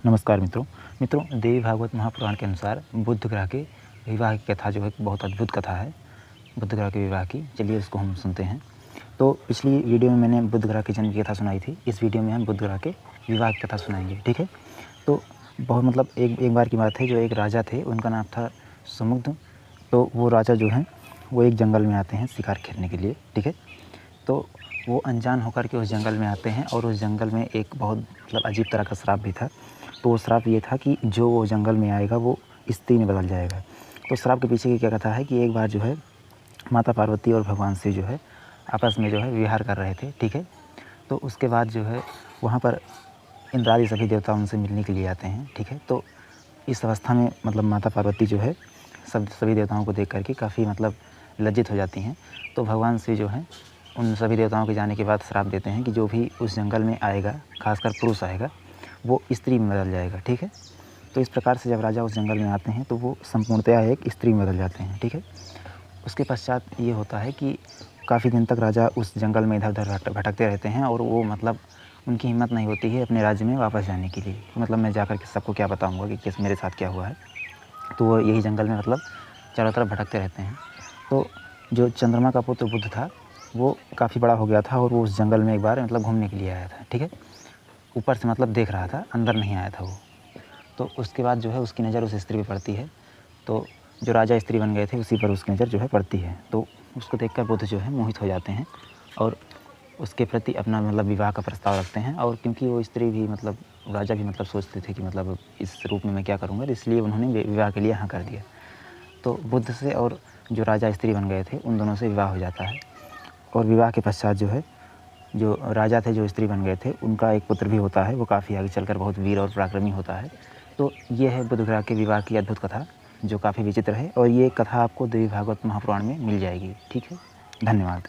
नमस्कार मित्रों देवी भागवत महापुराण के अनुसार बुध ग्रह के विवाह की कथा जो है बहुत अद्भुत कथा है। बुध ग्रह के विवाह की, चलिए उसको हम सुनते हैं। तो पिछली वीडियो में मैंने बुध ग्रह के जन्म की कथा सुनाई थी। इस वीडियो में हम बुध ग्रह के विवाह की कथा सुनाएंगे, ठीक है। तो बहुत एक बार की बात है, जो एक राजा थे, उनका नाम था समुद्र। तो वो राजा जो हैं वो एक जंगल में आते हैं शिकार खेलने के लिए, ठीक है। तो वो अनजान होकर के उस जंगल में आते हैं और उस जंगल में एक बहुत अजीब तरह का श्राप भी था। तो वो श्राप ये था कि जो वो जंगल में आएगा वो स्त्री में बदल जाएगा। तो श्राप के पीछे की क्या कथा है कि एक बार जो है माता पार्वती और भगवान शिव जो है आपस में जो है विहार कर रहे थे, ठीक है। तो उसके बाद जो है वहाँ पर इंद्रादि सभी देवता उनसे मिलने के लिए आते हैं, ठीक है। तो इस अवस्था में माता पार्वती जो है सभी देवताओं को देख करके काफ़ी लज्जित हो जाती हैं। तो भगवान शिव जो है उन सभी देवताओं के जाने के बाद श्राप देते हैं कि जो भी उस जंगल में आएगा, खासकर पुरुष आएगा, वो स्त्री में बदल जाएगा, ठीक है। तो इस प्रकार से जब राजा उस जंगल में आते हैं तो वो संपूर्णतया एक स्त्री में बदल जाते हैं, ठीक है। उसके पश्चात ये होता है कि काफ़ी दिन तक राजा उस जंगल में इधर उधर भटकते रहते हैं और वो उनकी हिम्मत नहीं होती है अपने राज्य में वापस जाने के लिए। मैं जाकर के सबको क्या बताऊँगा कि किस मेरे साथ क्या हुआ है। तो वो यही जंगल में चारों तरफ भटकते रहते हैं। तो जो चंद्रमा का पुत्र बुध था वो काफ़ी बड़ा हो गया था और वो उस जंगल में एक बार घूमने के लिए आया था, ठीक है। ऊपर से देख रहा था, अंदर नहीं आया था वो। तो उसके बाद जो है उसकी नज़र उस स्त्री पे पड़ती है। तो जो राजा स्त्री बन गए थे उसी पर उसकी नज़र जो है पड़ती है। तो उसको देखकर बुध जो है मोहित हो जाते हैं और उसके प्रति अपना विवाह का प्रस्ताव रखते हैं। और क्योंकि वो स्त्री भी राजा भी सोचते थे कि इस रूप में मैं क्या करूँगा, इसलिए उन्होंने विवाह के लिए हाँ कर दिया। तो बुध से और जो राजा स्त्री बन गए थे उन दोनों से विवाह हो जाता है। और विवाह के पश्चात जो है जो राजा थे जो स्त्री बन गए थे उनका एक पुत्र भी होता है। वो काफ़ी आगे चलकर बहुत वीर और पराक्रमी होता है। तो ये है बुध ग्रह के विवाह की अद्भुत कथा, जो काफ़ी विचित्र है। और ये कथा आपको देवी भागवत महापुराण में मिल जाएगी, ठीक है। धन्यवाद।